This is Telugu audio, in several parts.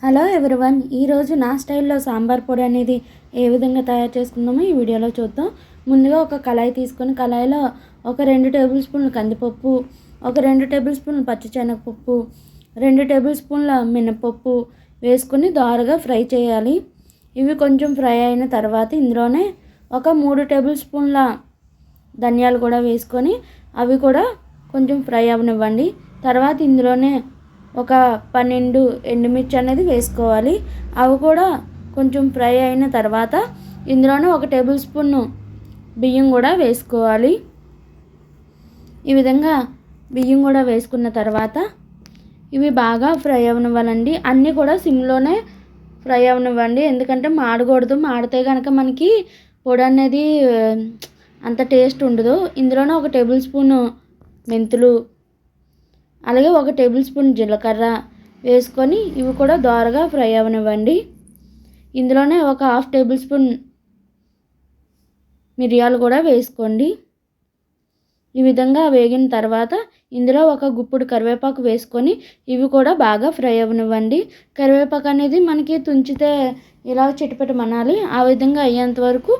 హలో ఎవ్రీవన్, ఈరోజు నా స్టైల్లో సాంబార్ పొడి అనేది ఏ విధంగా తయారు చేసుకుందామో ఈ వీడియోలో చూద్దాం. ముందుగా ఒక కళాయి తీసుకొని కళాయిలో ఒక 2 టేబుల్ స్పూన్లు కందిపప్పు, ఒక 2 టేబుల్ స్పూన్లు పచ్చిశనగపప్పు, 2 టేబుల్ స్పూన్ల మినపప్పు వేసుకొని దోరగా ఫ్రై చేయాలి. ఇవి కొంచెం ఫ్రై అయిన తర్వాత ఇందులోనే ఒక 3 టేబుల్ స్పూన్ల ధనియాలు కూడా వేసుకొని అవి కూడా కొంచెం ఫ్రై అవనివ్వండి. తర్వాత ఇందులోనే ఒక 12 ఎండుమిర్చి అనేది వేసుకోవాలి. అవి కూడా కొంచెం ఫ్రై అయిన తర్వాత ఇందులోనే ఒక టేబుల్ స్పూన్ బియ్యం కూడా వేసుకోవాలి. ఈ విధంగా బియ్యం కూడా వేసుకున్న తర్వాత ఇవి బాగా ఫ్రై అవనివ్వాలండి. అన్నీ కూడా సిమ్లోనే ఫ్రై అవనివ్వండి, ఎందుకంటే మాడకూడదు. మాడితే కనుక మనకి పొడి అనేది అంత టేస్ట్ ఉండదు. ఇందులోనే ఒక టేబుల్ స్పూన్ మెంతులు, అలాగే ఒక టేబుల్ స్పూన్ జీలకర్ర వేసుకొని ఇవి కూడా దోరగా ఫ్రై అవనివ్వండి. ఇందులోనే ఒక హాఫ్ టేబుల్ స్పూన్ మిరియాలు కూడా వేసుకోండి. ఈ విధంగా వేగిన తర్వాత ఇందులో ఒక గుప్పుడు కరివేపాకు వేసుకొని ఇవి కూడా బాగా ఫ్రై అవనివ్వండి. కరివేపాకు అనేది మనకి తుంచితే ఇలా చిటపటమనాలి, ఆ విధంగా అయ్యేంత వరకు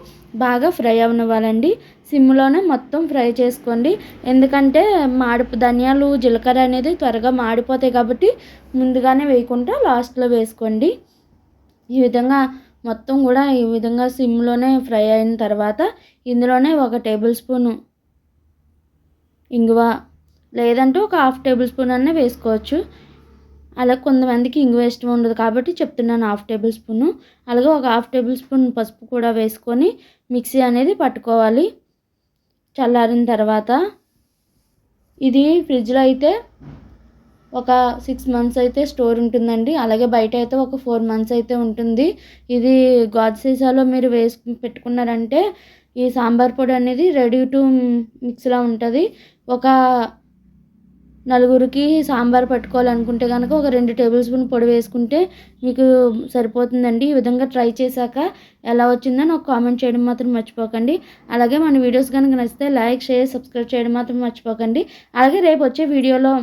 బాగా ఫ్రై అవనివ్వాలండి. సిమ్లోనే మొత్తం ఫ్రై చేసుకోండి, ఎందుకంటే ధనియాలు జీలకర్ర అనేది త్వరగా మాడిపోతాయి కాబట్టి ముందుగానే వేయకుండా లాస్ట్లో వేసుకోండి. ఈ విధంగా మొత్తం కూడా ఈ విధంగా సిమ్లోనే ఫ్రై అయిన తర్వాత ఇందులోనే ఒక టేబుల్ స్పూను ఇంగువ, లేదంటే ఒక హాఫ్ టేబుల్ స్పూన్ అన్న వేసుకోవచ్చు. అలా కొంతమందికి ఇంగువ ఇష్టం ఉండదు కాబట్టి చెప్తున్నాను, హాఫ్ టేబుల్ స్పూను. అలాగే ఒక హాఫ్ టేబుల్ స్పూన్ పసుపు కూడా వేసుకొని మిక్సీ అనేది పట్టుకోవాలి. చల్లారిన తర్వాత ఇది ఫ్రిడ్జ్లో అయితే ఒక 6 మంత్స్ అయితే స్టోర్ ఉంటుందండి. అలాగే బయట అయితే ఒక 4 మంత్స్ అయితే ఉంటుంది. ఇది గాజు సీసాలో మీరు వేసి పెట్టుకున్నారంటే ఈ సాంబార్ పొడి అనేది రెడీ టు మిక్స్లా ఉంటుంది. ఒక నలుగురికి సాంబార్ పట్టుకోవాలనుకుంటే కనుక ఒక 2 టేబుల్ స్పూన్ పొడి వేసుకుంటే మీకు సరిపోతుందండి. ఈ విధంగా ట్రై చేశాక ఎలా వచ్చిందో నాకు కామెంట్ చేయడం మాత్రం మర్చిపోకండి. అలాగే మన వీడియోస్ కనుక నచ్చితే లైక్, షేర్, సబ్స్క్రైబ్ చేయడం మాత్రం మర్చిపోకండి. అలాగే రేపు వచ్చే వీడియోలో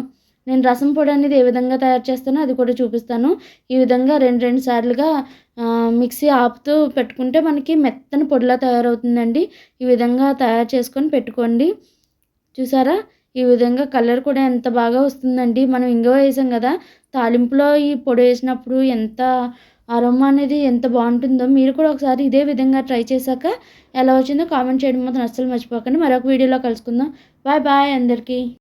నేను రసం పొడి అనేది ఏ విధంగా తయారు చేస్తానో అది కూడా చూపిస్తాను. ఈ విధంగా 2 సార్లుగా మిక్సీ ఆపుతూ పెట్టుకుంటే మనకి మెత్తని పొడిలా తయారవుతుందండి. ఈ విధంగా తయారు చేసుకొని పెట్టుకోండి. చూసారా, ఈ విధంగా కలర్ కూడా ఎంత బాగా వస్తుందండి. మనం ఇంగువ వేసాం కదా, తాలింపులో ఈ పొడి వేసినప్పుడు ఎంత అరోమా అనేది ఎంత బాగుంటుందో. మీరు కూడా ఒకసారి ఇదే విధంగా ట్రై చేశాక ఎలా వచ్చిందో కామెంట్ చేయడం మాత్రం అస్సలు మర్చిపోకండి. మరొక వీడియోలో కలుసుకుందాం. బాయ్ బాయ్ అందరికీ.